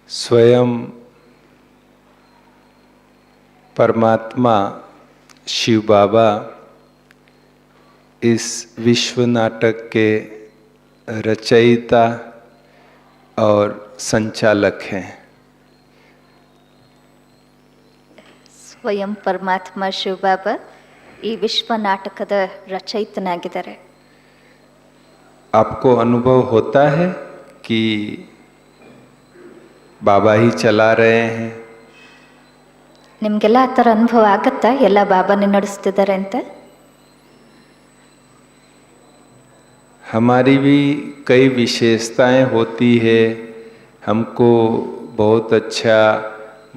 स्वयं परमात्मा शिव बाबा इस विश्व नाटक के रचयिता और संचालक हैं। ಸ್ವಯಂ ಪರಮಾತ್ಮ ಶಿವಬಾಬಾ ಈ ವಿಶ್ವ ನಾಟಕದ ರಚಯಿತನಾಗಿದ್ದಾರೆ। आपको अनुभव होता है कि बाबा ही चला रहे हैं? ನಿಮಗೆಲ್ಲ ಆ ಥರ ಅನುಭವ ಆಗತ್ತಾ? ಎಲ್ಲ ಬಾಬಾನೇ ನಡೆಸ್ತಿದ್ದಾರೆ ಅಂತ? हमारी भी कई विशेषताएं होती है। हमको बहुत अच्छा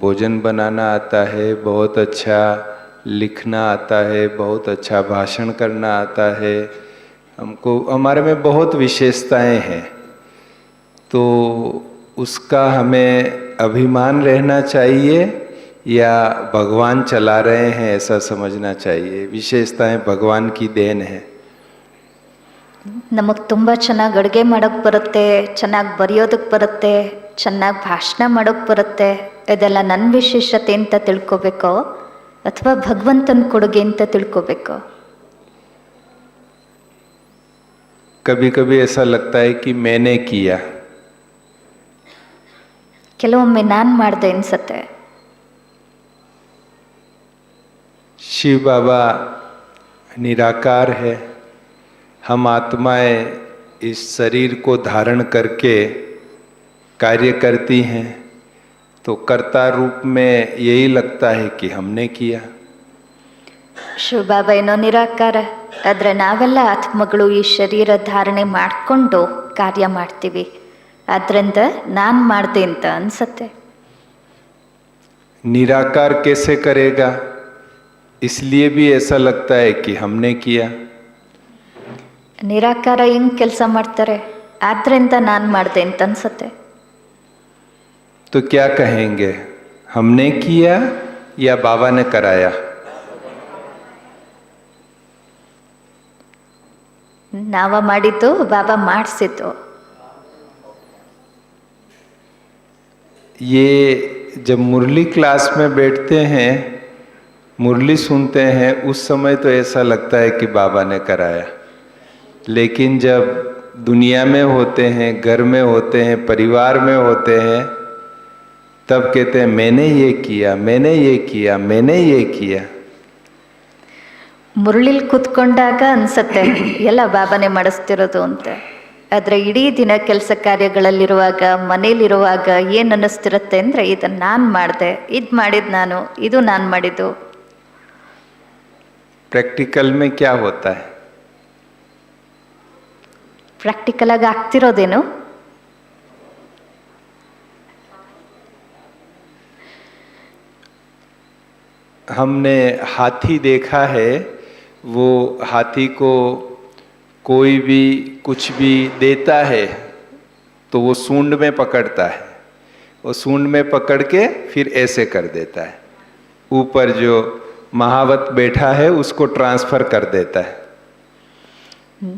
भोजन बनाना आता है, बहुत अच्छा लिखना आता है, बहुत अच्छा भाषण करना आता है। हमको हमारे में बहुत विशेषताएं हैं, तो उसका हमें अभिमान रहना चाहिए या भगवान चला रहे हैं ऐसा समझना चाहिए? विशेषताएं भगवान की देन है। ನಮಗೆ ತುಂಬ ಚೆನ್ನಾಗಿ ಅಡುಗೆ ಮಾಡೋಕ್ಕೆ ಬರುತ್ತೆ, ಚೆನ್ನಾಗಿ ಬರೆಯೋದಕ್ಕೆ ಬರುತ್ತೆ, ಚೆನ್ನಾಗಿ ಭಾಷಣ ಮಾಡೋಕ್ಕೆ ಬರುತ್ತೆ, ಇದೆಲ್ಲ ನನ್ನ ವಿಶೇಷತೆ ಅಂತ ತಿಳ್ಕೊಬೇಕೋ ಅಥವಾ ಭಗವಂತನ ಕೊಡುಗೆ ಅಂತ ತಿಳ್ಕೊಬೇಕೋ? कभी कभी ऐसा लगता है कि मैंने किया, ಕೆಲವೊಮ್ಮೆ ನಾನು ಮಾಡಿದೆ ಅನ್ಸತ್ತೆ। शिव बाबा निराकार है, हम आत्माएं इस शरीर को धारण करके कार्य करती हैं, तो कर्ता रूप में यही लगता है कि हमने किया। ಶಿವಬಾಬಾ ಏನೋ ನಿರಾಕಾರ, ಆದರೆ ನಾವೆಲ್ಲ ಆತ್ಮಗಳು ಈ ಶರೀರ ಧಾರಣೆ ಮಾಡಿಕೊಂಡು ಕಾರ್ಯ ಮಾಡ್ತೀವಿ, ಆದ್ದರಿಂದ ನಾನು ಮಾಡಿದೆ ಅಂತ ಅನ್ಸತ್ತೆ। निराकार कैसे करेगा? इसलिए भी ऐसा लगता है कि हमने किया। ನಿರಾಕಾರ ಹೆಂಗೆ ಕೆಲಸ ಮಾಡ್ತಾರೆ, ಆದ್ದರಿಂದ ನಾನು ಮಾಡಿದೆ ಅಂತ ಅನ್ಸತ್ತೆ। तो क्या कहेंगे, हमने किया या बाबा ने कराया? ನಾವ ಮಾಡಿದ್ದು, ಬಾಬಾ ಮಾಡಿಸಿದ್ದು। ये जब मुरली क्लास में बैठते हैं, मुरली सुनते हैं, उस समय तो ऐसा लगता है कि बाबा ने कराया, लेकिन जब दुनिया में होते हैं, घर में होते हैं, परिवार में होते हैं, तब कहते हैं मैंने ये किया, मैंने ये किया, मैंने ये किया। ಮುರಳಿಲಿ ಕೂತ್ಕೊಂಡಾಗ ಅನ್ಸತ್ತೆ ಎಲ್ಲ ಬಾಬಾನೇ ಮಾಡಿಸ್ತಿರೋದು ಅಂತ, ಆದರೆ ಇಡೀ ದಿನ ಕೆಲಸ ಕಾರ್ಯಗಳಲ್ಲಿರುವಾಗ, ಮನೇಲಿರುವಾಗ ಏನು ಅನ್ನಿಸ್ತಿರುತ್ತೆ ಅಂದರೆ ಇದನ್ನು ನಾನು ಮಾಡಿದೆ, ಇದು ಮಾಡಿದ್ದು ನಾನು, ಇದು ನಾನು ಮಾಡಿದ್ದು। प्रैक्टिकल में क्या होता है? ಪ್ರಾಕ್ಟಿಕಲ್ ಆಗಿ ಆಗ್ತಿರೋದೇನು? हमने हाथी देखा है, वो हाथी को कोई भी कुछ भी देता है तो वो सूंड में पकड़ता है, वो सूंड में पकड़ के फिर ऐसे कर देता है, ऊपर जो महावत बैठा है उसको ट्रांसफर कर देता है।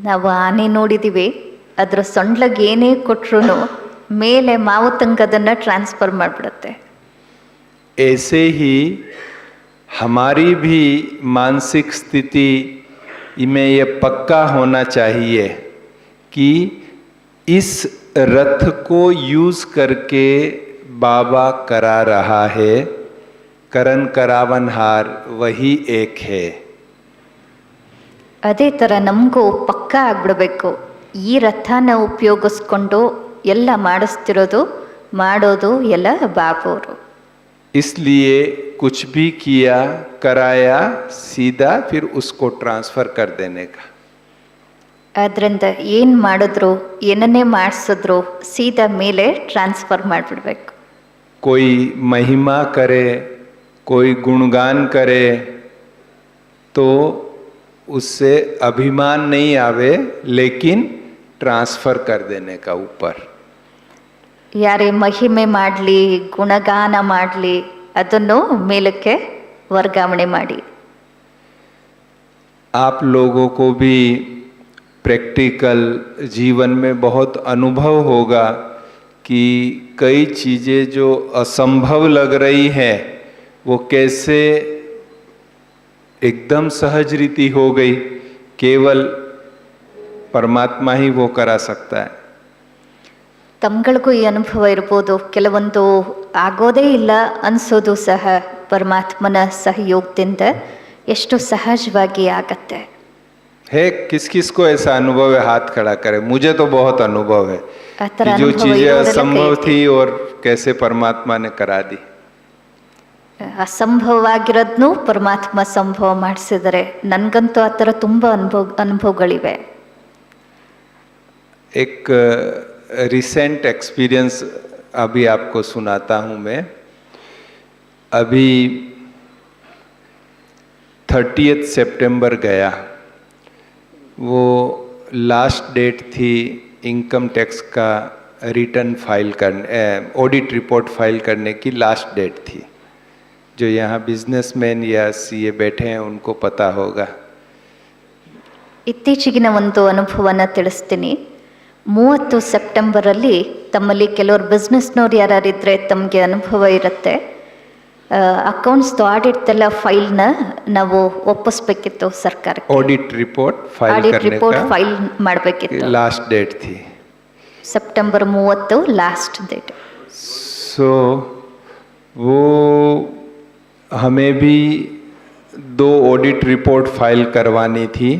ನಾವು ಆನೆ ನೋಡಿದ್ದೀವಿ, ಅದರ ಸೊಂಡ್ಲಗೆ ಏನೇ ಕೊಟ್ರು ಮೇಲೆ ಮಾವುತಂಗದನ್ನು ಟ್ರಾನ್ಸ್ಫರ್ ಮಾಡಿಬಿಡುತ್ತೆ। ऐसे ही हमारी भी मानसिक स्थिति में ये पक्का होना चाहिए कि इस रथ को यूज करके बाबा करा रहा है, करन करावनहार वही एक है। ಅದೇ ಥರ ನಮಗೂ ಪಕ್ಕಾ ಆಗ್ಬಿಡ್ಬೇಕು, ಈ ರಥನ ಉಪಯೋಗಿಸ್ಕೊಂಡು ಎಲ್ಲ ಮಾಡಿಸ್ತಿರೋದು, ಮಾಡೋದು ಎಲ್ಲ ಬಾಬೋರು। इसलिए कुछ भी किया, कराया, सीधा फिर उसको ट्रांसफर कर देने का। ಆದ್ದರಿಂದ ಏನು ಮಾಡಿದ್ರು, ಏನನ್ನೇ ಮಾಡಿಸಿದ್ರು ಸೀದಾ ಮೇಲೆ ಟ್ರಾನ್ಸ್ಫರ್ ಮಾಡಿಬಿಡ್ಬೇಕು। कोई महिमा करे, कोई गुणगान करे तो उससे अभिमान नहीं आवे, लेकिन ट्रांसफर कर देने का ऊपर। ಯಾರೇ ಮಹಿಮೆ ಮಾಡಲಿ, ಗುಣಗಾನ ಮಾಡಲಿ, ಅದನ್ನು ಮೇಲಕ್ಕೆ ವರ್ಗಾವಣೆ ಮಾಡಿ। आप लोगों को भी प्रैक्टिकल जीवन में बहुत अनुभव होगा कि कई चीज़ें जो असंभव लग रही हैं वो कैसे एकदम सहज रीति हो गई, केवल परमात्मा ही वो करा सकता है। ತಮ್ಗಳಿಗೂ ಈ ಅನುಭವ ಇರ್ಬೋದು, ಕೆಲವೊಂದು ಆಗೋದೇ ಇಲ್ಲ ಅನ್ಸೋದು ಸಹ ಪರಮಾತ್ಮನ ಸಹಯೋಗದಿಂದ ಎಷ್ಟು ಸಹಜವಾಗಿ ಆಗತ್ತೆ। है किस किस को ऐसा अनुभव है, हाथ खड़ा करे। मुझे तो बहुत अनुभव है ಆ ಥರ कि जो ಅನುಭವ चीजें ಇರೋರೆಲ್ಲ असंभव ಕೈ ಎತ್ತಿ। थी और कैसे परमात्मा ने करा दी। ಅಸಂಭವವಾಗಿರೋದ್ನು ಪರಮಾತ್ಮ ಸಂಭವ ಮಾಡಿಸಿದರೆ, ನನಗಂತೂ ಆ ಥರ ತುಂಬ ಅನುಭವಗಳಿವೆ। एक रिसेंट एक्सपीरियंस अभी आपको सुनाता हूँ मैं। अभी 30 सितंबर गया, वो लास्ट डेट थी इनकम टैक्स का रिटर्न फाइल करने, ऑडिट रिपोर्ट फाइल करने की लास्ट डेट थी। जो यहाँ बिजनेसमैन या सीए बैठे हैं उनको पता होगा। ಇತ್ತೀಚೆಗಿನ ಒಂದು ಅನುಭವನ ತಿಳಿಸ್ತೀನಿ। 30 ಸೆಪ್ಟೆಂಬರಲ್ಲಿ ತಮ್ಮಲ್ಲಿ ಕೆಲವರು ಬಿಸ್ನೆಸ್ನವ್ರು ಯಾರಿದ್ರೆ ತಮಗೆ ಅನುಭವ ಇರುತ್ತೆ, ಅಕೌಂಟ್ಸ್ದು ಆಡಿಟ್ದೆಲ್ಲ ಫೈಲ್ನ ನಾವು ಒಪ್ಪಿಸ್ಬೇಕಿತ್ತು ಸರ್ಕಾರಕ್ಕೆ। ऑडिट रिपोर्ट फाइल ಆಡಿಟ್ करने ರಿಪೋರ್ಟ್ का ಫೈಲ್ ಮಾಡಬೇಕಿತ್ತು। लास्ट डेट थी। September 30 last date. सो वो हमें भी 2 ऑडिट रिपोर्ट फाइल करवानी थी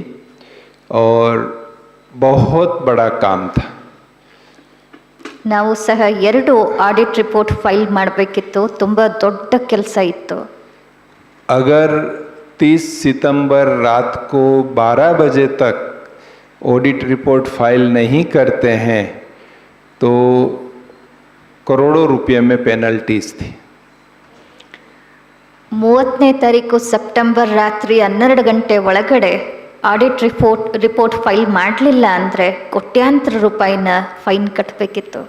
और बहुत बड़ा काम था। ನಾವು ಸಹ 2 ಆಡಿಟ್ ರಿಪೋರ್ಟ್ ಫೈಲ್ ಮಾಡಬೇಕಿತ್ತು, ತುಂಬ ದೊಡ್ಡ ಕೆಲಸ ಇತ್ತು। अगर 30 सितंबर रात को 12 बजे तक ऑडिट रिपोर्ट फाइल नहीं करते हैं तो करोड़ों रुपये में पेनल्टीज थी। 30ನೇ ತಾರೀಕು ಸೆಪ್ಟೆಂಬರ್ ರಾತ್ರಿ 12 ಗಂಟೆ ಒಳಗಡೆ ಆಡಿಟ್ ರಿಪೋರ್ಟ್ ಫೈಲ್ ಮಾಡಲಿಲ್ಲ ಅಂದರೆ ಕೋಟ್ಯಾಂತರ ರೂಪಾಯಿನ ಫೈನ್ ಕಟ್ಟಬೇಕಿತ್ತು।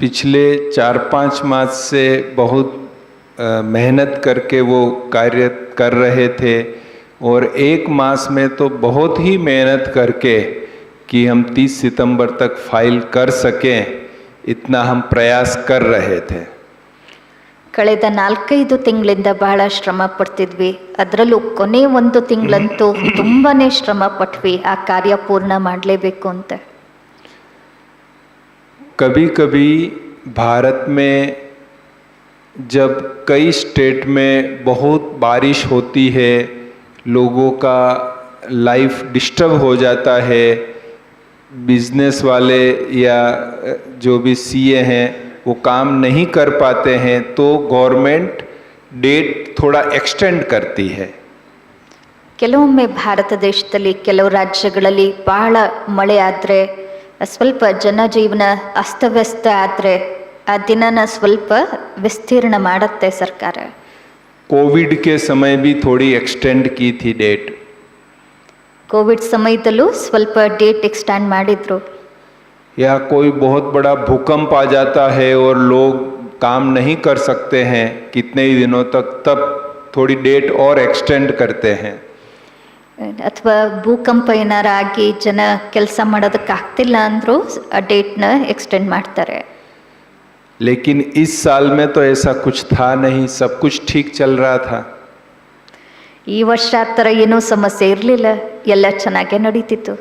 पिछले 4-5 मास से बहुत मेहनत करके वो कार्य कर रहे थे और 1 मास में तो बहुत ही मेहनत करके कि हम 30 सितंबर तक फाइल कर सकें, इतना हम प्रयास कर रहे थे। ಕಳೆದ 4-5 ತಿಂಗಳಿಂದ ಬಹಳ ಶ್ರಮ ಪಡ್ತಿದ್ವಿ, ಅದರಲ್ಲೂ ಕೊನೆ 1 ತಿಂಗಳಂತೂ ತುಂಬಾನೇ ಶ್ರಮ ಪಟ್ವಿ ಆ ಕಾರ್ಯ ಪೂರ್ಣ ಮಾಡಲೇಬೇಕು ಅಂತ। कभी कभी भारत में जब कई स्टेट में बहुत बारिश होती है, लोगों का लाइफ डिस्टर्ब हो जाता है, बिजनेस वाले या जो भी सीए हैं वो काम नहीं कर पाते हैं, तो गवर्नमेंट डेट थोड़ा एक्सटेंड करती है। ಕೆಲವೊಮ್ಮೆ ಭಾರತ ದೇಶದಲ್ಲಿ ಕೆಲವು ರಾಜ್ಯಗಳಲ್ಲಿ ಬಹಳ ಮಳೆ ಆದರೆ, ಸ್ವಲ್ಪ ಜನಜೀವನ ಅಸ್ತವ್ಯಸ್ತ ಆದರೆ ಆ ದಿನನ ಸ್ವಲ್ಪ ವಿಸ್ತೀರ್ಣ ಮಾಡುತ್ತೆ ಸರ್ಕಾರ। कोविड के समय भी थोड़ी एक्सटेंड की थी डेट। ಕೋವಿಡ್ ಸಮಯದಲ್ಲೂ ಸ್ವಲ್ಪ ಡೇಟ್ ಎಕ್ಸ್ಟೆಂಡ್ ಮಾಡಿದ್ರು। या कोई बहुत बड़ा भूकंप आ जाता है और लोग काम नहीं कर सकते हैं कितने ही दिनों तक, तब थोड़ी डेट और एक्सटेंड करते हैं। ಅಥವಾ ಭೂಕಂಪ ಏನಾರ ಆಗಿ ಜನ ಕೆಲಸ ಮಾಡೋದಕ್ಕಾಗ್ತಿಲ್ಲ ಅಂದರೂ ಆ ಡೇಟ್ನ ಎಕ್ಸ್ಟೆಂಡ್ ಮಾಡ್ತಾರೆ। लेकिन इस साल में तो ऐसा कुछ था नहीं, सब कुछ ठीक चल रहा था। ಈ ವರ್ಷ ಆ ಥರ ಏನೂ ಸಮಸ್ಯೆ ಇರಲಿಲ್ಲ, ಎಲ್ಲ ಚೆನ್ನಾಗೇ ನಡೀತಿತ್ತು।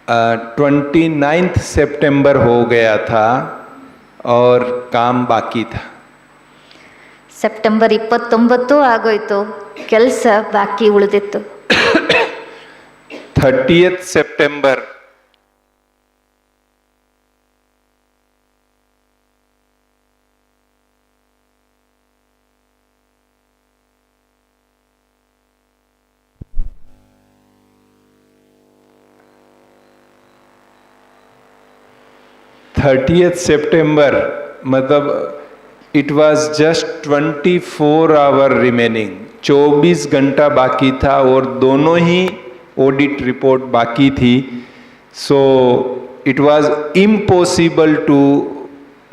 29 सितंबर हो गया था और काम बाकी था। ಸೆಪ್ಟೆಂಬರ್ 29 ಆಗೋಯ್ತು, ಕೆಲಸ ಬಾಕಿ ಉಳಿದಿತ್ತು। 30 सितंबर सितंबर मतलब it was just 24 hour remaining, 24 घंटा बाकी था और दोनों ही ऑडिट रिपोर्ट बाकी थी। So it was impossible to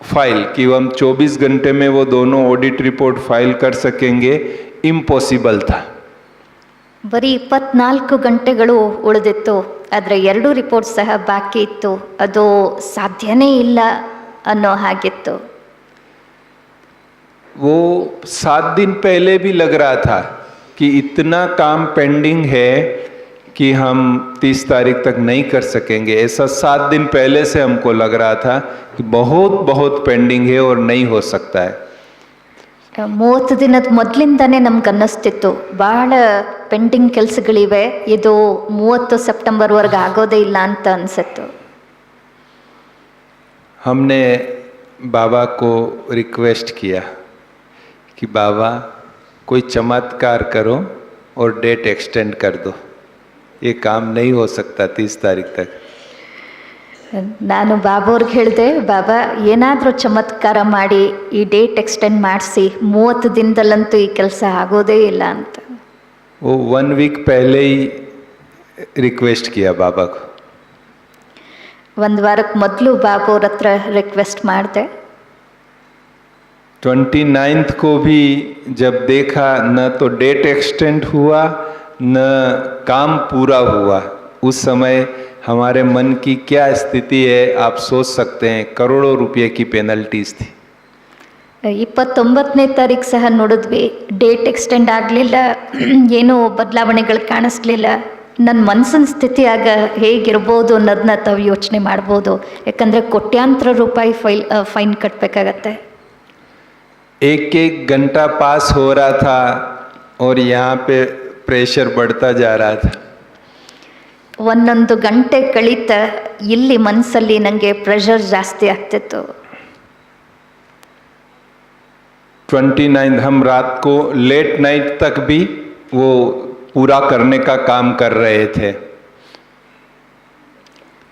file कि हम 24 घंटे में वो दोनों ऑडिट रिपोर्ट फाइल कर सकेंगे, इम्पॉसिबल था। ಬರೀ 24 ಗಂಟೆಗಳು ಉಳಿದಿತ್ತು, ಆದರೆ 2 ರಿಪೋರ್ಟ್ ಸಹ ಬಾಕಿ ಇತ್ತು. ಅದು ಸಾಧ್ಯನೇ ಇಲ್ಲ ಅನ್ನೋ ಹಾಗಿತ್ತು. वो 7 दिन पहले भी लग रहा था कि इतना काम पेंडिंग है कि हम 30 तारीख तक नहीं कर सकेंगे. ऐसा 7 दिन पहले से हमको लग रहा था कि बहुत बहुत पेंडिंग है और नहीं हो सकता है. 30 ದಿನದ ಮೊದಲಿಂದನೇ ನಮ್ಗೆ ಅನ್ನಿಸ್ತಿತ್ತು ಭಾಳ ಪೆಂಡಿಂಗ್ ಕೆಲಸಗಳಿವೆ, ಇದು 30 ಸೆಪ್ಟೆಂಬರ್ವರೆಗೆ ಆಗೋದೇ ಇಲ್ಲ ಅಂತ ಅನಿಸಿತ್ತು. हमने बाबा को रिक्वेस्ट किया कि बाबा कोई चमत्कार करो और डेट एक्सटेंड कर दो, ये काम नहीं हो सकता 30 तारीख तक. ನಾನು ಬಾಬಾವ್ರಿಗೆ ಹೇಳಿದೆ, ಬಾಬಾ ಏನಾದರೂ ಚಮತ್ಕಾರ ಮಾಡಿ ಈ ಡೇಟ್ ಎಕ್ಸ್ಟೆಂಡ್ ಮಾಡಿಸಿ, 30 ದಿನದಲ್ಲಂತೂ ಈ ಕೆಲಸ ಆಗೋದೇ ಇಲ್ಲ ಅಂತ. वो 1 वीक पहले ही रिक्वेस्ट किया बाबा को. 1 ವಾರಕ್ಕೆ ಮೊದಲು ಬಾಬಾವ್ರ ಹತ್ರ ರಿಕ್ವೆಸ್ಟ್ ಮಾಡಿದೆ. 29th को भी जब देखा न तो डेट एक्सटेंड हुआ न काम पूरा हुआ, उस समय हमारे मन की क्या स्थिति है आप सोच सकते हैं. करोड़ों रुपये की पेनल्टीज थी. 29ನೇ ತಾರೀಕು ಸಹ ನೋಡಿದ್ವಿ, ಡೇಟ್ ಎಕ್ಸ್ಟೆಂಡ್ ಆಗಲಿಲ್ಲ, ಏನೂ ಬದಲಾವಣೆಗಳು ಕಾಣಿಸ್ಲಿಲ್ಲ. ನನ್ನ ಮನಸ್ಸಿನ ಸ್ಥಿತಿ ಆಗ ಹೇಗಿರ್ಬೋದು ಅನ್ನೋದನ್ನ ತಾವು ಯೋಚನೆ ಮಾಡ್ಬೋದು. ಯಾಕಂದರೆ ಕೋಟ್ಯಾಂತರ ರೂಪಾಯಿ ಫೈನ್ ಕಟ್ಟಬೇಕಾಗತ್ತೆ. एक एक घंटा पास हो रहा था और यहाँ पे प्रेशर बढ़ता जा रहा था. ಒಂದೊಂದು ಗಂಟೆ ಕಳೀತ ಇಲ್ಲಿ ಮನಸ್ಸಲ್ಲಿ ನನಗೆ ಪ್ರೆಷರ್ ಜಾಸ್ತಿ ಆಗ್ತಿತ್ತು. 29 हम रात को लेट नाइट तक भी वो पूरा करने का काम कर रहे थे.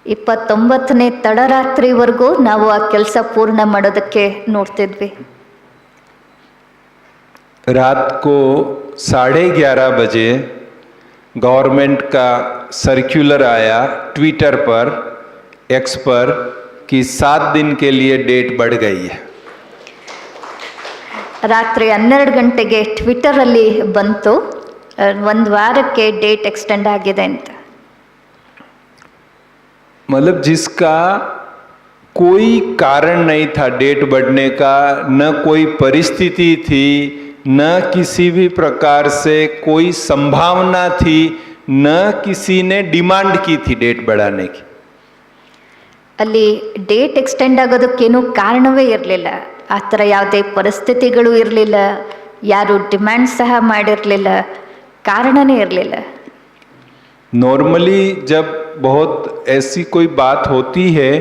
29ನೇ ತಡರಾತ್ರಿವರೆಗೂ ನಾವು ಆ ಕೆಲಸ ಪೂರ್ಣ ಮಾಡೋದಕ್ಕೆ ನೋಡ್ತಿದ್ವಿ. रात को 11:30 बजे गवर्नमेंट का सर्कुलर आया ट्विटर पर, एक्स पर, कि 7 दिन के लिए डेट बढ़ गई है. ರಾತ್ರಿ 12 ಗಂಟೆಗೆ ಟ್ವಿಟರಲ್ಲಿ ಬಂತು, 1 ವಾರಕ್ಕೆ ಡೇಟ್ ಎಕ್ಸ್ಟೆಂಡ್ ಆಗಿದೆ ಅಂತ. मतलब जिसका कोई कारण नहीं था डेट बढ़ने का, न कोई परिस्थिति थी, न किसी भी प्रकार से कोई संभावना थी, न किसी ने डिमांड की थी डेट बढ़ाने की. ಅಲ್ಲಿ ಡೇಟ್ ಎಕ್ಸ್ಟೆಂಡ್ ಆಗೋದಕ್ಕೇನು ಕಾರಣವೇ ಇರಲಿಲ್ಲ, ಆ ಥರ ಯಾವುದೇ ಪರಿಸ್ಥಿತಿಗಳು ಇರಲಿಲ್ಲ, ಯಾರು ಡಿಮ್ಯಾಂಡ್ ಸಹ ಮಾಡಿರಲಿಲ್ಲ, ಕಾರಣನೇ ಇರಲಿಲ್ಲ. नॉर्मली जब बहुत ऐसी कोई बात होती है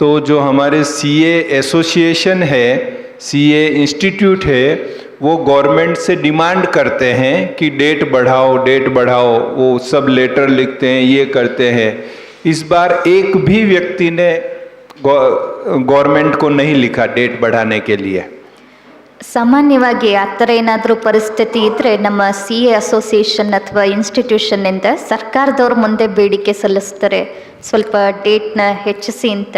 तो जो हमारे सीए एसोसिएशन है, सीए इंस्टीट्यूट है, वो गवर्नमेंट से डिमांड करते हैं कि डेट बढ़ाओ डेट बढ़ाओ. वो सब लेटर लिखते हैं, ये करते हैं. इस बार एक भी व्यक्ति ने गवर्नमेंट को नहीं लिखा डेट बढ़ाने के लिए. ಸಾಮಾನ್ಯವಾಗಿ ಆ ಥರ ಏನಾದರೂ ಪರಿಸ್ಥಿತಿ ಇದ್ದರೆ ನಮ್ಮ ಸಿ ಎ ಅಸೋಸಿಯೇಷನ್ ಅಥವಾ ಇನ್ಸ್ಟಿಟ್ಯೂಷನ್ನಿಂದ ಸರ್ಕಾರದವ್ರ ಮುಂದೆ ಬೇಡಿಕೆ ಸಲ್ಲಿಸ್ತಾರೆ, ಸ್ವಲ್ಪ ಡೇಟ್ನ ಹೆಚ್ಚಿಸಿ ಅಂತ.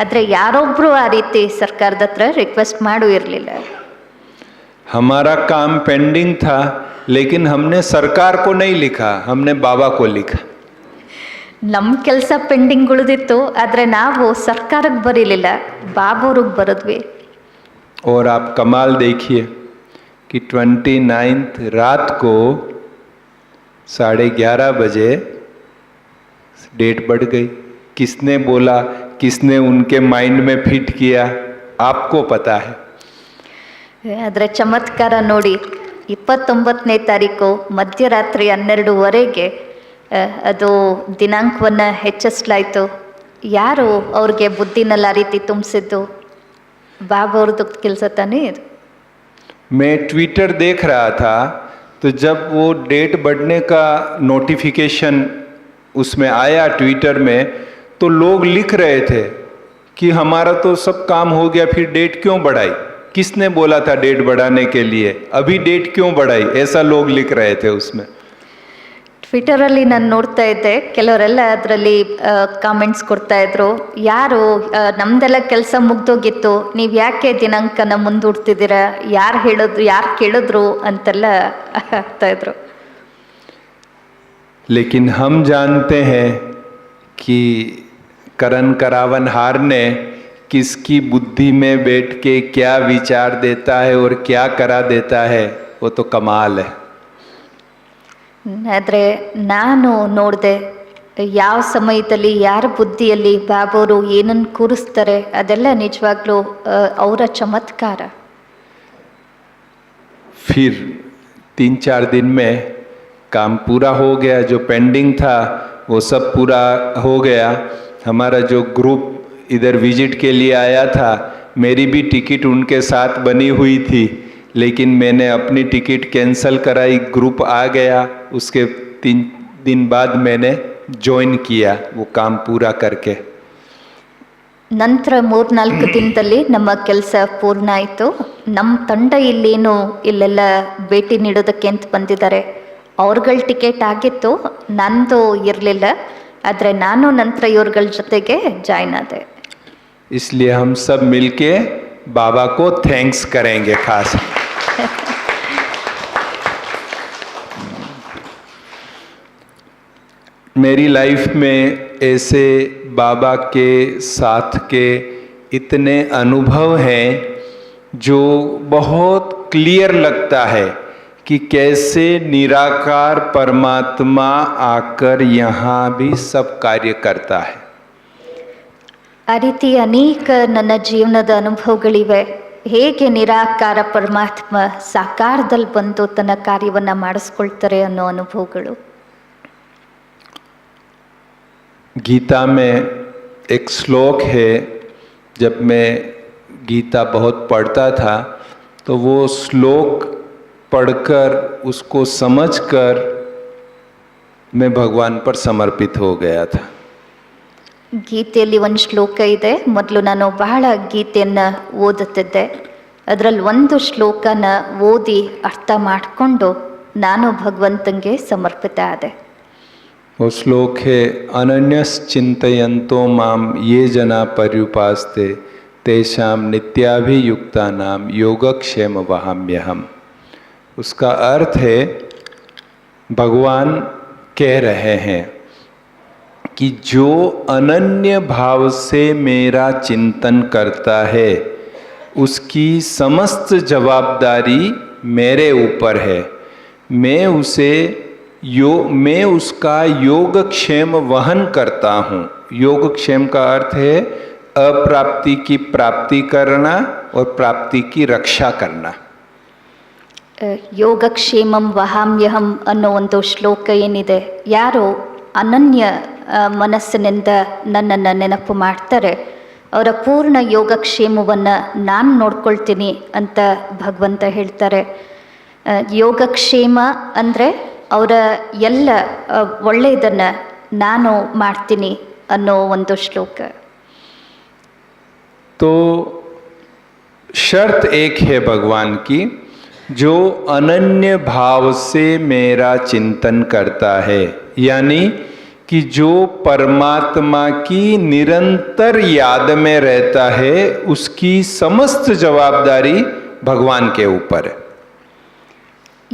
ಆದರೆ ಯಾರೊಬ್ಬರು ಆ ರೀತಿ ಸರ್ಕಾರದ ಹತ್ರ ರಿಕ್ವೆಸ್ಟ್ ಮಾಡೂ ಇರಲಿಲ್ಲ. हमारा काम पेंडिंग था, लेकिन हमने सरकार को नहीं लिखा, हमने बाबा को लिखा. ನಮ್ಮ ಕೆಲಸ ಪೆಂಡಿಂಗ್ ಉಳಿದಿತ್ತು, ಆದರೆ ನಾವು ಸರ್ಕಾರಕ್ಕೆ ಬರೀಲಿಲ್ಲ, ಬಾಬಾವ್ರಿಗೆ ಬರೆದ್ವಿ. और आप कमाल देखिए कि 29th रात को 11:30 बजे डेट बढ़ गई. किसने बोला, किसने उनके माइंड में फिट किया, आपको पता है. ಆದರೆ ಚಮತ್ಕಾರ ನೋಡಿ, 29ನೇ ತಾರೀಕು ಮಧ್ಯರಾತ್ರಿ 12ವರೆಗೆ ಅದು ದಿನಾಂಕವನ್ನು ಹೆಚ್ಚಿಸಲಾಯಿತು. ಯಾರು ಅವ್ರಿಗೆ ಬುದ್ಧಿನಲ್ಲಿ ಆ ರೀತಿ ತುಂಬಿಸಿದ್ದು? बाबा और दुख किल ताने. मैं ट्विटर देख रहा था तो जब वो डेट बढ़ने का नोटिफिकेशन उसमें आया ट्विटर में, तो लोग लिख रहे थे कि हमारा तो सब काम हो गया, फिर डेट क्यों बढ़ाई, किसने बोला था डेट बढ़ाने के लिए, अभी डेट क्यों बढ़ाई, ऐसा लोग लिख रहे थे उसमें. ಟ್ವಿಟರಲ್ಲಿ ನಾನು ನೋಡ್ತಾ ಇದ್ದೆ, ಕೆಲವರೆಲ್ಲ ಅದರಲ್ಲಿ ಕಾಮೆಂಟ್ಸ್ ಕೊಡ್ತಾ ಇದ್ರು, ಯಾರು ನಮ್ದೆಲ್ಲ ಕೆಲಸ ಮುಗ್ದೋಗಿತ್ತು, ನೀವು ಯಾಕೆ ದಿನಾಂಕನ ಮುಂದೂಡ್ತಿದ್ದೀರಾ, ಯಾರು ಹೇಳಿದ್ರು, ಯಾರು ಕೇಳಿದ್ರು ಅಂತೆಲ್ಲ ಆಗ್ತಾ ಇದ್ರು. लेकिन हम जानते हैं कि करण करावनहार ने किसकी बुद्धि में बैठ के क्या विचार देता है और क्या करा देता है, वो तो कमाल है। ಆದರೆ ನಾನು ನೋಡಿದೆ ಯಾವ ಸಮಯದಲ್ಲಿ ಯಾರ ಬುದ್ಧಿಯಲ್ಲಿ ಬಾಬೋರು ಏನನ್ನು ಕೂರಿಸ್ತಾರೆ ಅದೆಲ್ಲ ನಿಜವಾಗ್ಲೂ ಅವರ ಚಮತ್ಕಾರ. फिर 3-4 दिन में काम पूरा हो गया, जो पेंडिंग था वो सब पूरा हो गया। हमारा जो ग्रुप इधर विजिट के लिए आया था, मेरी भी टिकट उनके साथ बनी हुई थी, लेकिन मैंने अपनी टिकट कैंसिल कराई, ग्रुप आ गया। उसके 3 दिन बाद मैंने ज्वाइन किया वो काम पूरा करके। ನಂತರ 3-4 ದಿನದಲ್ಲಿ ನಮ್ಮ ಕೆಲಸ ಪೂರ್ಣ ಆಯಿತು. ನಮ್ಮ ತಂಡ ಇಲ್ಲೆಲ್ಲ ಭೇಟಿ ನೀಡೋದಕ್ಕೆ ಅಂತ ಬಂದಿದ್ದಾರೆ. ಅವ್ರಗಳ ಟಿಕೆಟ್ ಆಗಿತ್ತು, ನಂದು ಇರಲಿಲ್ಲ. ಆದರೆ ನಾನು ನಂತರ ಇವ್ರಗಳ ಜೊತೆಗೆ ಜಾಯ್ನ್ ಆದೆ. इसलिए हम सब मिलके बाबा को थैंक्स करेंगे खास। मेरी लाइफ में ऐसे बाबा के साथ के इतने अनुभव हैं जो बहुत क्लियर लगता है कि कैसे निराकार परमात्मा आकर यहाँ भी सब कार्य करता है। ಆ ರೀತಿ ಅನೇಕ ನನ್ನ ಜೀವನದ ಅನುಭವಗಳಿವೆ. ಹೇಗೆ ನಿರಾಕಾರ ಪರಮಾತ್ಮ ಸಾಕಾರದಲ್ಲಿ ಬಂದು ತನ್ನ ಕಾರ್ಯವನ್ನು ಮಾಡಿಸ್ಕೊಳ್ತಾರೆ ಅನ್ನೋ ಅನುಭವಗಳು. गीता में एक श्लोक है, जब मैं गीता बहुत पढ़ता था तो वो श्लोक पढ़कर उसको समझकर मैं भगवान पर समर्पित हो गया था। ಗೀತೆಯಲ್ಲಿ ಒಂದು ಶ್ಲೋಕ ಇದೆ. ಮೊದಲು ನಾನು ಬಹಳ ಗೀತೆಯನ್ನು ಓದುತ್ತಿದ್ದೆ. ಅದರಲ್ಲಿ ಒಂದು ಶ್ಲೋಕನ ಓದಿ ಅರ್ಥ ಮಾಡಿಕೊಂಡು ನಾನು ಭಗವಂತನಿಗೆ ಸಮರ್ಪಿತ ಆದೆ. वो श्लोक है, अनन्यस चिंतयन्तो माम ये जना पर्युपास्ते तेषाम नित्याभियुक्ता नाम योगक्षेम वहाम्यहम। उसका अर्थ है, भगवान कह रहे हैं कि जो अनन्य भाव से मेरा चिंतन करता है उसकी समस्त जवाबदारी मेरे ऊपर है। मैं उसका योगक्षेम वहन करता हूँ। योगक्षेम का अर्थ है अप्राप्ति की प्राप्ति करना और प्राप्ति की रक्षा करना। ಯೋಗಕ್ಷೇಮಂ ವಹಾಮ್ಯಹಂ ಅನ್ನೋ ಒಂದು ಶ್ಲೋಕ ಏನಿದೆ, ಯಾರು ಅನನ್ಯ ಮನಸ್ಸಿನಿಂದ ನನ್ನನ್ನು ನೆನಪು ಮಾಡ್ತಾರೆ ಅವರ ಪೂರ್ಣ ಯೋಗಕ್ಷೇಮವನ್ನು ನಾನು ನೋಡ್ಕೊಳ್ತೀನಿ ಅಂತ ಭಗವಂತ ಹೇಳ್ತಾರೆ. ಯೋಗಕ್ಷೇಮ ಅಂದರೆ ಅವರ ಎಲ್ಲ ಒಳ್ಳೆಯದನ್ನು ನಾನು ಮಾಡ್ತೀನಿ ಅನ್ನೋ ಒಂದು ಶ್ಲೋಕ. तो शर्त एक है भगवान की, जो अनन्य भाव से मेरा चिंतन करता है, यानी कि जो परमात्मा की निरंतर याद में रहता है उसकी समस्त जवाबदारी भगवान के ऊपर है।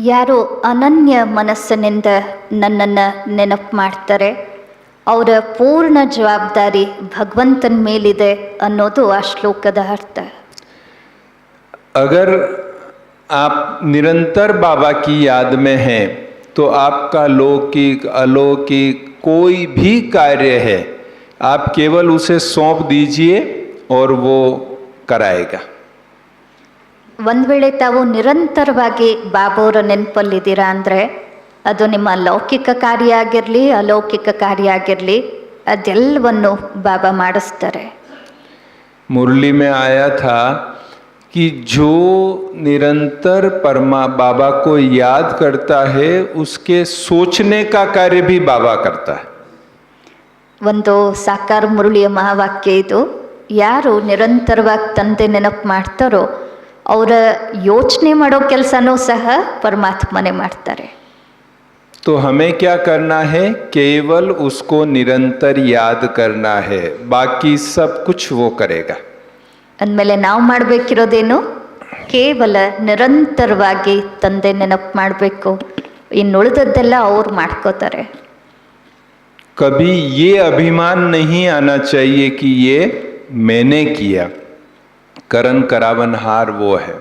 ಯಾರು ಅನನ್ಯ ಮನಸ್ಸಿನಿಂದ ನನ್ನನ್ನು ನೆನಪು ಮಾಡ್ತಾರೆ ಅವರ ಪೂರ್ಣ ಜವಾಬ್ದಾರಿ ಭಗವಂತನ ಮೇಲಿದೆ ಅನ್ನೋದು ಆ ಶ್ಲೋಕದ ಅರ್ಥ. अगर आप निरंतर बाबा की याद में हैं तो आपका लौकिक अलौकिक कोई भी कार्य है, आप केवल उसे सौंप दीजिए और वो कराएगा। ಒಂದು ವೇಳೆ ತಾವು ನಿರಂತರವಾಗಿ ಬಾಬೋರ ನೆನಪಲ್ಲಿದ್ದೀರಾ ಅಂದರೆ ಅದು ನಿಮ್ಮ ಲೌಕಿಕ ಕಾರ್ಯ ಆಗಿರಲಿ ಅಲೌಕಿಕ ಕಾರ್ಯ ಆಗಿರಲಿ ಅದೆಲ್ಲವನ್ನು ಬಾಬಾ ಮಾಡಿಸ್ತಾರೆ. मुरली में आया था कि जो निरंतर बाबा को याद करता है उसके सोचने का कार्य भी बाबा करता है। ಒಂದು ಸಾಕಾರ ಮುರಳಿಯ ಮಹಾವಾಕ್ಯ ಇದು. ಯಾರು ನಿರಂತರವಾಗಿ ತಂದೆ ನೆನಪು ಮಾಡ್ತಾರೋ ಅವರ ಯೋಚನೆ ಮಾಡೋ ಕೆಲಸನೂ ಸಹ ಪರಮಾತ್ಮನೇ ಮಾಡ್ತಾರೆ. तो हमें क्या करना है, केवल उसको निरंतर याद करना है, बाकी सब कुछ वो करेगा। ಅಂದಮೇಲೆ ನಾವು ಮಾಡಬೇಕಿರೋದೇನು, ಕೇವಲ ನಿರಂತರವಾಗಿ ತಂದೆ ನೆನಪು ಮಾಡಬೇಕು, ಇನ್ನುಳಿದದ್ದೆಲ್ಲ ಅವ್ರು ಮಾಡ್ಕೋತಾರೆ. कभी ये अभिमान नहीं आना चाहिए कि ये मैंने किया। करण करावनहार वो है।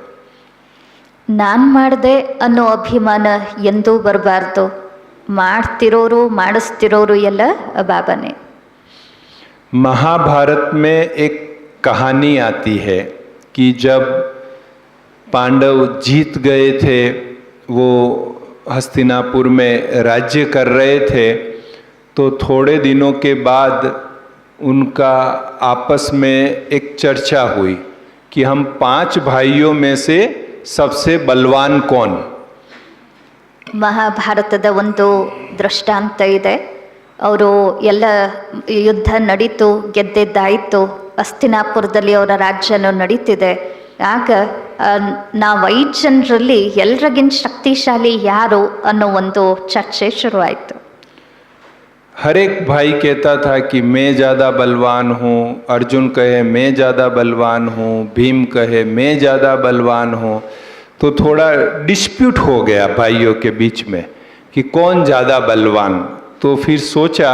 ನಾನು ಮಾಡಿದೆ ಅನ್ನೋ ಅಭಿಮಾನ ಎಂದೂ ಬರಬಾರ್ದು. ಮಾಡ್ತಿರೋರು ಮಾಡಿಸ್ತಿರೋರು ಎಲ್ಲ ಬಾಬಾನೇ. महाभारत में एक कहानी आती है कि जब पांडव जीत गए थे, वो हस्तिनापुर में राज्य कर रहे थे, तो थोड़े दिनों के बाद उनका आपस में एक चर्चा हुई कि हम 5 भाइयों में से सबसे बलवान कौन। ಮಹಾಭಾರತದ ಒಂದು ದೃಷ್ಟಾಂತ ಇದೆ. ಅವರು ಎಲ್ಲ ಯುದ್ಧ ನಡೀತು, ಗೆದ್ದಿದ್ದಾಯಿತು, ಹಸ್ತಿನಾಪುರದಲ್ಲಿ ಅವರ ರಾಜ್ಯನೂ ನಡೀತಿದೆ. ಆಗ ನಾವು 5 ಜನರಲ್ಲಿ ಎಲ್ರಿಗಿಂತ ಶಕ್ತಿಶಾಲಿ ಯಾರು ಅನ್ನೋ ಒಂದು ಚರ್ಚೆ ಶುರುವಾಯಿತು. हर एक भाई कहता था कि मैं ज़्यादा बलवान हूँ, अर्जुन कहे मैं ज़्यादा बलवान हूँ, भीम कहे मैं ज़्यादा बलवान हूँ। तो थोड़ा डिस्प्यूट हो गया भाइयों के बीच में कि कौन ज़्यादा बलवान। तो फिर सोचा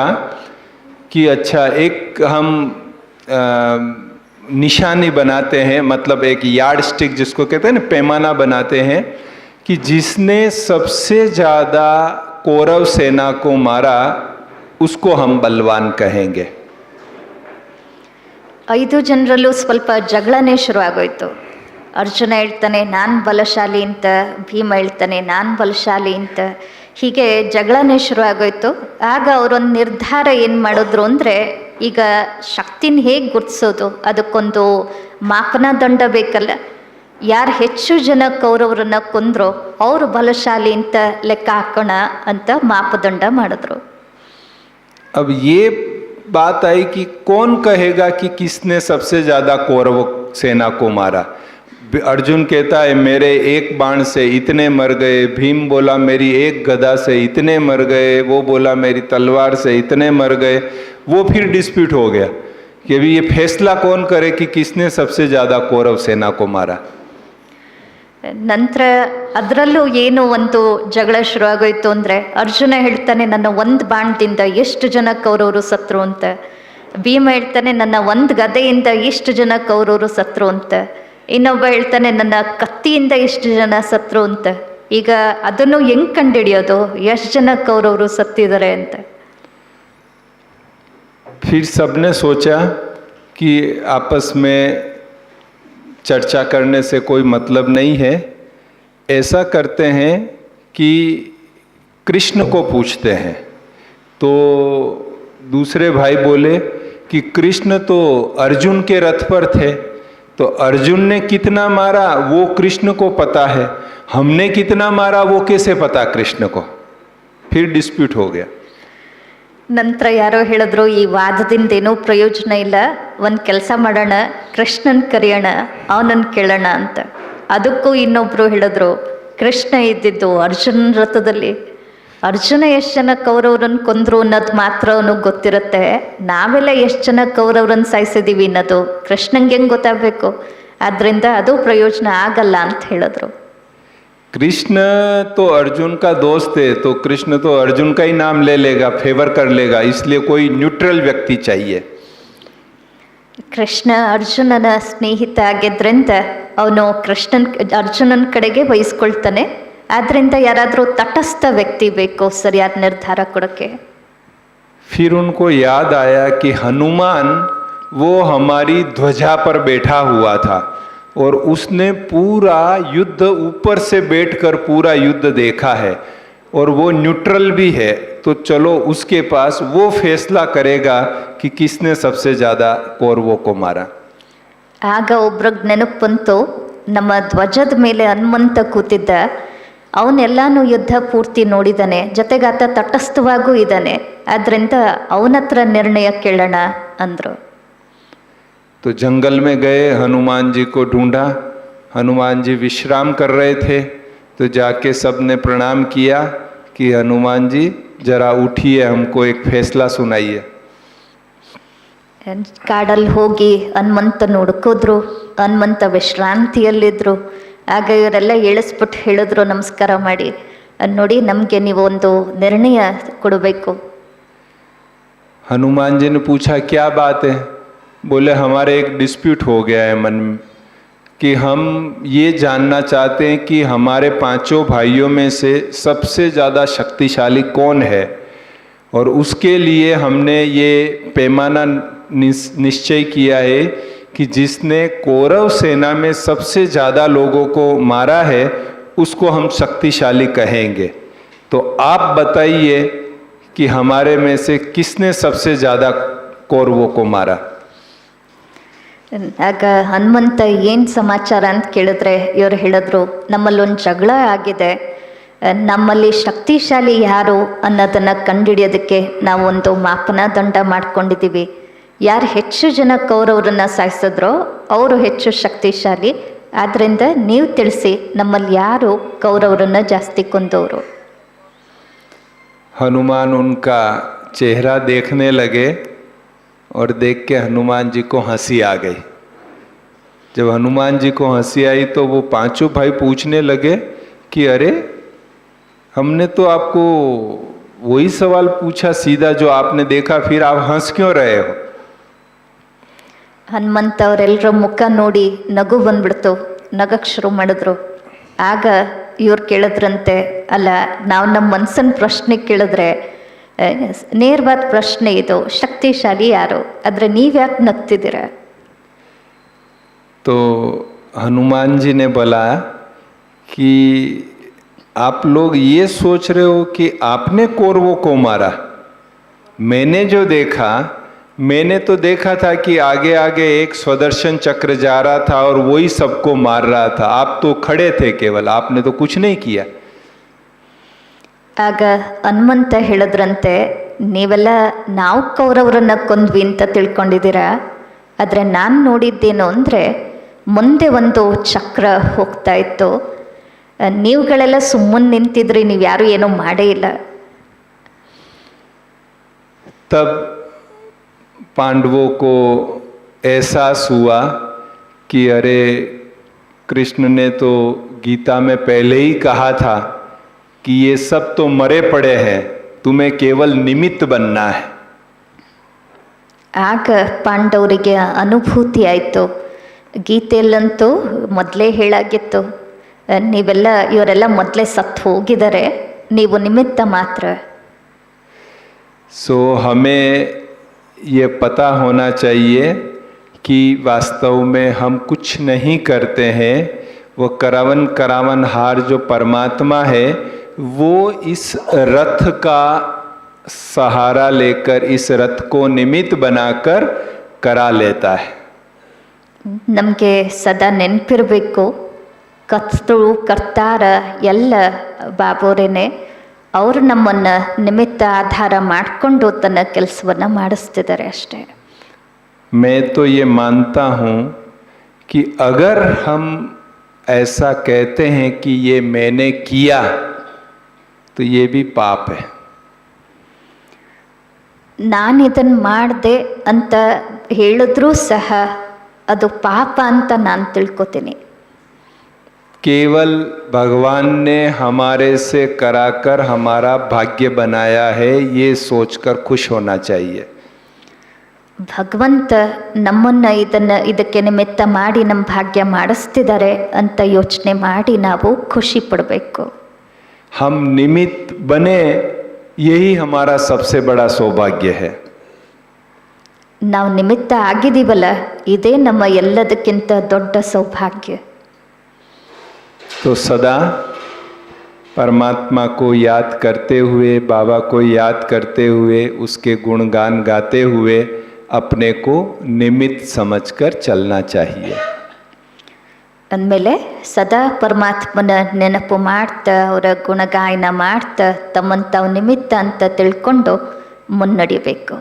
कि अच्छा एक हम निशानी बनाते हैं, मतलब एक यार्ड स्टिक जिसको कहते हैं ना, पैमाना बनाते हैं कि जिसने सबसे ज़्यादा कौरव सेना को मारा उसको हम बलवान कहेंगे। 5 ಜನರಲ್ಲೂ ಸ್ವಲ್ಪ ಜಗಳನೇ ಶುರುವಾಗೋಯ್ತು. ಅರ್ಜುನ ಹೇಳ್ತಾನೆ ನಾನು ಬಲಶಾಲಿ ಅಂತ, ಭೀಮ ಹೇಳ್ತಾನೆ ನಾನು ಬಲಶಾಲಿ ಅಂತ. ಹೀಗೆ ಜಗಳನೇ ಶುರುವಾಗೋಯ್ತು. ಆಗ ಅವರೊಂದು ನಿರ್ಧಾರ ಏನು ಮಾಡಿದ್ರು ಅಂದರೆ, ಈಗ ಶಕ್ತಿನ ಹೇಗೆ ಗುರ್ತಿಸೋದು, ಅದಕ್ಕೊಂದು ಮಾಪನದಂಡ ಬೇಕಲ್ಲ. ಯಾರು ಹೆಚ್ಚು ಜನ ಕೌರವರನ್ನ ಕೊಂದ್ರೋ ಅವರು ಬಲಶಾಲಿ ಅಂತ ಲೆಕ್ಕ ಹಾಕೋಣ ಅಂತ ಮಾಪದಂಡ ಮಾಡಿದ್ರು. अब ये बात आई कि कौन कहेगा कि किसने सबसे ज़्यादा कौरव सेना को मारा। अर्जुन कहता है मेरे एक बाण से इतने मर गए, भीम बोला मेरी एक गदा से इतने मर गए, वो बोला मेरी तलवार से इतने मर गए। वो फिर डिस्प्यूट हो गया कि अभी ये फैसला कौन करे कि किसने सबसे ज़्यादा कौरव सेना को मारा। ನಂತರ ಅದರಲ್ಲೂ ಏನು ಒಂದು ಜಗಳ ಶುರುವಾಗೋಯ್ತು ಅಂದರೆ, ಅರ್ಜುನ ಹೇಳ್ತಾನೆ ನನ್ನ ಒಂದು ಬಾಣದಿಂದ ಎಷ್ಟು ಜನ ಕೌರವರು ಸತ್ರು ಅಂತ. ಭೀಮ ಹೇಳ್ತಾನೆ ನನ್ನ ಒಂದು ಗದೆಯಿಂದ ಎಷ್ಟು ಜನ ಕೌರವರು ಸತ್ರು ಅಂತ. ಇನ್ನೊಬ್ಬ ಹೇಳ್ತಾನೆ ನನ್ನ ಕತ್ತಿಯಿಂದ ಎಷ್ಟು ಜನ ಸತ್ರು ಅಂತ. ಈಗ ಅದನ್ನು ಹೆಂಗೆ ಕಂಡುಹಿಡಿಯೋದು, ಎಷ್ಟು ಜನ ಕೌರವರು ಸತ್ತಿದ್ದಾರೆ ಅಂತ. फिर सबने सोचा कि आपस में चर्चा करने से कोई मतलब नहीं है, ऐसा करते हैं कि कृष्ण को पूछते हैं। तो दूसरे भाई बोले कि कृष्ण तो अर्जुन के रथ पर थे, तो अर्जुन ने कितना मारा वो कृष्ण को पता है, हमने कितना मारा वो कैसे पता कृष्ण को। फिर डिस्प्यूट हो गया। ನಂತರ ಯಾರೋ ಹೇಳಿದ್ರು ಈ ವಾದದಿಂದ ಏನೂ ಪ್ರಯೋಜನ ಇಲ್ಲ, ಒಂದು ಕೆಲಸ ಮಾಡೋಣ, ಕೃಷ್ಣನ್ ಕರೆಯೋಣ, ಅವನನ್ನು ಕೇಳೋಣ ಅಂತ. ಅದಕ್ಕೂ ಇನ್ನೊಬ್ರು ಹೇಳಿದ್ರು ಕೃಷ್ಣ ಇದ್ದಿದ್ದು ಅರ್ಜುನ ರಥದಲ್ಲಿ, ಅರ್ಜುನ ಎಷ್ಟು ಜನ ಕೌರವರನ್ನು ಕೊಂದ್ರು ಅನ್ನೋದು ಮಾತ್ರ ಅವನಿಗೆ ಗೊತ್ತಿರುತ್ತೆ, ನಾವೆಲ್ಲ ಎಷ್ಟು ಜನ ಕೌರವರನ್ನು ಸಾಯಿಸಿದ್ದೀವಿ ಅನ್ನೋದು ಕೃಷ್ಣಂಗೆ ಹೆಂಗೆ ಗೊತ್ತಾಗಬೇಕು, ಆದ್ದರಿಂದ ಅದು ಪ್ರಯೋಜನ ಆಗಲ್ಲ ಅಂತ ಹೇಳಿದ್ರು. कृष्ण तो अर्जुन का दोस्त है, तो कृष्ण तो अर्जुन का ही नाम ले लेगा, फेवर कर लेगा, इसलिए कोई न्यूट्रल व्यक्ति चाहिए। ಕೃಷ್ಣ ಅರ್ಜುನನ ಸ್ನೇಹಿತ ಆಗಿದ್ರಿಂದ ಅವನು ಅರ್ಜುನನ ಕಡೆಗೆ ವಹಿಸ್ಕೊಳ್ತಾನೆ. ಆದ್ದರಿಂದ ಯಾರಾದರೂ ತಟಸ್ಥ ವ್ಯಕ್ತಿ ಬೇಕು ಸರಿಯಾದ ನಿರ್ಧಾರ ಕೊಡೋಕ್ಕೆ. फिर उनको याद आया कि हनुमान वो हमारी ध्वजा पर बैठा हुआ था और उसने पूरा युद्ध ऊपर से बैठकर पूरा युद्ध देखा है और वो न्यूट्रल भी है, तो चलो उसके पास वो फैसला करेगा कि किसने सबसे ज़्यादा कौरवों को मारा। ಆಗ ಒಬ್ರಿಗೆ ನೆನಪು ಬಂತು, ನಮ್ಮ ಧ್ವಜದ ಮೇಲೆ ಹನುಮಂತ ಕೂತಿದ್ದ, ಅವನೆಲ್ಲಾನು ಯುದ್ಧ ಪೂರ್ತಿ ನೋಡಿದ್ದಾನೆ, ಜೊತೆಗಾತ ತಟಸ್ಥವಾಗೂ ಇದ್ದಾನೆ, ಆದ್ದರಿಂದ ಅವನ ಹತ್ರ ನಿರ್ಣಯ ಕೇಳೋಣ ಅಂದರು. तो जंगल में गए, हनुमान जी को ढूंढा, हनुमान जी विश्राम कर रहे थे, तो जाके सब ने प्रणाम किया कि हनुमान जी जरा उठिए, हमको एक फैसला सुनाइए। ಕಾಡಲ್ಲಿ ಹೋಗಿ ಹನುಮಂತನ ಹುಡುಕಿದ್ರು, ಹನುಮಂತ ವಿಶ್ರಾಂತಿಯಲ್ಲಿದ್ದರು. ಆಗ ಇವರೆಲ್ಲ ಏಳಿಸ್ಬಿಟ್ಟು ಹೇಳಿದ್ರು ನಮಸ್ಕಾರ ಮಾಡಿ, ನೋಡಿ ನಮಗೆ ನೀವು ಒಂದು ನಿರ್ಣಯ ಕೊಡಬೇಕು. हनुमान जी ने पूछा क्या बात है? बोले हमारे एक डिस्प्यूट हो गया है मन में कि हम ये जानना चाहते हैं कि हमारे पांचों भाइयों में से सबसे ज़्यादा शक्तिशाली कौन है, और उसके लिए हमने ये पैमाना निश्चय किया है कि जिसने कौरव सेना में सबसे ज़्यादा लोगों को मारा है उसको हम शक्तिशाली कहेंगे। तो आप बताइए कि हमारे में से किसने सबसे ज़्यादा कौरवों को मारा? ಆಗ ಹನುಮಂತ ಏನು ಸಮಾಚಾರ ಅಂತ ಕೇಳಿದ್ರೆ ಇವ್ರು ಹೇಳಿದ್ರು, ನಮ್ಮಲ್ಲೊಂದು ಜಗಳ ಆಗಿದೆ, ನಮ್ಮಲ್ಲಿ ಶಕ್ತಿಶಾಲಿ ಯಾರು ಅನ್ನೋದನ್ನು ಕಂಡುಹಿಡಿಯೋದಕ್ಕೆ ನಾವೊಂದು ಮಾಪನದಂಡ ಮಾಡ್ಕೊಂಡಿದ್ದೀವಿ. ಯಾರು ಹೆಚ್ಚು ಜನ ಕೌರವರನ್ನ ಸಾಯಿಸಿದ್ರೋ ಅವರು ಹೆಚ್ಚು ಶಕ್ತಿಶಾಲಿ. ಆದ್ದರಿಂದ ನೀವು ತಿಳಿಸಿ, ನಮ್ಮಲ್ಲಿ ಯಾರು ಕೌರವರನ್ನ ಜಾಸ್ತಿ ಕೊಂದವರು? हनुमान उनका चेहरा देखने लगे और देख के हनुमान जी को हंसी आ गई। जब हनुमान जी को हंसी आई तो वो पांचों भाई पूछने लगे कि अरे हमने तो आपको वही सवाल पूछा सीधा जो आपने देखा, फिर आप हंस क्यों रहे हो? ಹನುಮಂತ ಅವರೆಲ್ಲರ ಮುಖ ನೋಡಿ ನಗು ಬಂದ್ಬಿಡ್ತು, ನಗಕ್ಕೆ ಶುರು ಮಾಡಿದ್ರು. ಆಗ ಇವ್ರು ಕೇಳಿದ್ರಂತೆ, ಅಲ್ಲ ನಾವು ನಮ್ಮ ಮನಸ್ಸಿನ ಪ್ರಶ್ನೆ ಕೇಳಿದ್ರೆ ನೇರವಾದ ಪ್ರಶ್ನೆ ಇದು, ಶಕ್ತಿಶಾಲಿ ಯಾರು, ಆದರೆ ನೀವ್ಯಾಕೆ ನಗ್ತಿದ್ದೀರ? तो हनुमान जी ने बोला कि आप लोग ये सोच रहे हो कि आपने कौरवों को मारा। मैंने जो देखा, मैंने तो देखा था कि आगे आगे एक स्वदर्शन चक्र जा रहा था और वही सबको मार रहा था। आप तो खड़े थे केवल, आपने तो कुछ नहीं किया। ಆಗ ಹನುಮಂತ ಹೇಳಿದ್ರಂತೆ, ನೀವೆಲ್ಲ ನಾವು ಕೌರವರನ್ನ ಕೊಂದ್ವಿ ಅಂತ ತಿಳ್ಕೊಂಡಿದ್ದೀರಾ, ಆದರೆ ನಾನು ನೋಡಿದ್ದೇನು ಅಂದರೆ ಮುಂದೆ ಒಂದು ಚಕ್ರ ಹೋಗ್ತಾ ಇತ್ತು, ನೀವುಗಳೆಲ್ಲ ಸುಮ್ಮನೆ ನಿಂತಿದ್ರಿ, ನೀವು ಯಾರು ಏನೂ ಮಾಡೇ ಇಲ್ಲ. तब पांडवों को एहसास हुआ कि अरे कृष्ण ने तो गीता में पहले ही कहा था कि ये सब तो मरे पड़े हैं, तुम्हें केवल निमित्त बनना है। ಆಗ ಪಾಂಡವರಿಗೆ ಅನುಭೂತಿ ಆಯಿತು, ಗೀತೆಯಲ್ಲಂತೂ ಮೊದಲೇ ಹೇಳಾಗಿತ್ತು, ಇವರೆಲ್ಲ ಮೊದಲೇ ಸತ್ತು ಹೋಗಿದ್ದಾರೆ, ನೀವು ನಿಮಿತ್ತ ಮಾತ್ರ. सो हमें ये पता होना चाहिए कि वास्तव में हम कुछ नहीं करते हैं। वो करावन हार जो परमात्मा है वो इस रथ का सहारा लेकर इस रथ को निमित्त बनाकर करा लेता है। ನಮಗೆ ಸದಾ ನೆನಪಿರಬೇಕು, ಕರ್ತಾರ ಎಲ್ಲ ಬಾಬೋರೇನೆ, ಅವರು ನಮ್ಮನ್ನು ನಿಮಿತ್ತ ಆಧಾರ ಮಾಡಿಕೊಂಡು ತನ್ನ ಕೆಲಸವನ್ನು ಮಾಡಿಸ್ತಿದ್ದಾರೆ ಅಷ್ಟೇ. मैं तो ये मानता हूँ कि अगर हम ऐसा कहते हैं कि ये मैंने किया तो ये भी पाप है। ನಾನು ಇದನ್ನು ಮಾಡಿದೆ ಅಂತ ಹೇಳಿದ್ರೂ ಸಹ ಅದು ಪಾಪ ಅಂತ ನಾನು ತಿಳ್ಕೊತೀನಿ. केवल भगवान ने हमारे से कराकर हमारा भाग्य बनाया है, ये सोचकर खुश होना चाहिए। ಭಗವಂತ ನಮ್ಮನ್ನು ಇದಕ್ಕೆ ನಿಮಿತ್ತ ಮಾಡಿ ನಮ್ಮ ಭಾಗ್ಯ ಮಾಡಿಸ್ತಿದ್ದಾರೆ ಅಂತ ಯೋಚನೆ ಮಾಡಿ ನಾವು ಖುಷಿ ಪಡಬೇಕು. हम निमित्त बने, यही हमारा सबसे बड़ा सौभाग्य है। ನಾವು ನಿಮಿತ್ತ ಆಗಿದ್ದೀವಲ್ಲ, ಇದೇ ನಮ್ಮ ಎಲ್ಲದಕ್ಕಿಂತ ದೊಡ್ಡ ಸೌಭಾಗ್ಯ. तो सदा परमात्मा को याद करते हुए, बाबा को याद करते हुए, उसके गुणगान गाते हुए अपने को निमित्त समझकर चलना चाहिए। ಅಂದಮೇಲೆ ಸದಾ ಪರಮಾತ್ಮನ ನೆನಪು ಮಾಡ್ತಾ, ಅವರ ಗುಣಗಾಯನ ಮಾಡ್ತಾ, ತಮ್ಮನ್ನು ತಾವು ನಿಮಿತ್ತ ಅಂತ ತಿಳ್ಕೊಂಡು ಮುನ್ನಡಿಬೇಕು.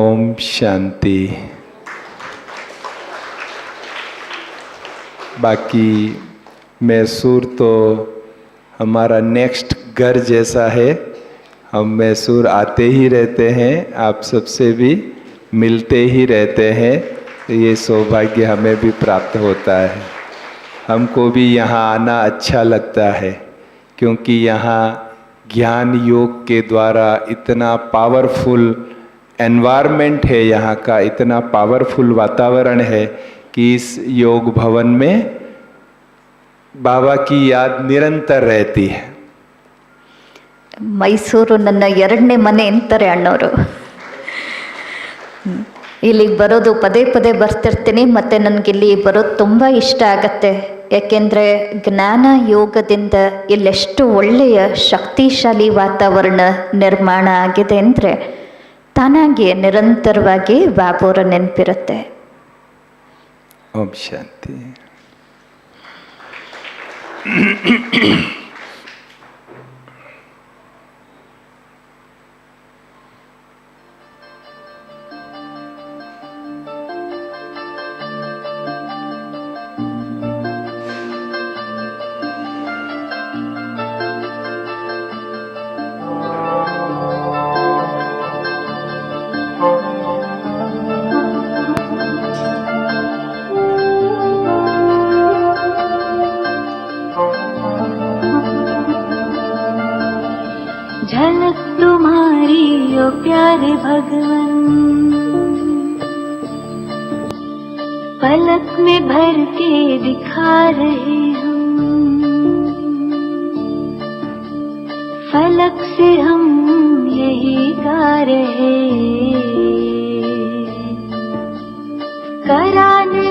ओम शांति। बाकी मैसूर तो हमारा नेक्स्ट घर जैसा है, हम मैसूर आते ही रहते हैं, आप सबसे भी मिलते ही रहते हैं, तो ये सौभाग्य हमें भी प्राप्त होता है। हमको भी यहाँ आना अच्छा लगता है, क्योंकि यहाँ ज्ञान योग के द्वारा इतना पावरफुल एनवायरनमेंट है यहाँ का, इतना पावरफुल वातावरण है कि इस योग भवन में बाबा की याद निरंतर रहती है। ಮೈಸೂರು ನನ್ನ ಎರಡನೇ ಮನೆ ಅಂತಾರೆ ಅಣ್ಣವರು. ಇಲ್ಲಿಗೆ ಬರೋದು ಪದೇ ಪದೇ ಬರ್ತಿರ್ತೀನಿ, ಮತ್ತು ನನಗಿಲ್ಲಿ ಬರೋದು ತುಂಬ ಇಷ್ಟ ಆಗತ್ತೆ. ಯಾಕೆಂದರೆ ಜ್ಞಾನ ಯೋಗದಿಂದ ಇಲ್ಲೆಷ್ಟು ಒಳ್ಳೆಯ ಶಕ್ತಿಶಾಲಿ ವಾತಾವರಣ ನಿರ್ಮಾಣ ಆಗಿದೆ ಅಂದರೆ ತಾನಾಗಿ ನಿರಂತರವಾಗಿ ಬಾಬುರ ನೆನಪಿರುತ್ತೆ. ಓಂ ಶಾಂತಿ. झलक तुम्हारी ओ प्यारे भगवन, पलक में भर के दिखा रहे हम, फलक से हम यही गा रहे, कराने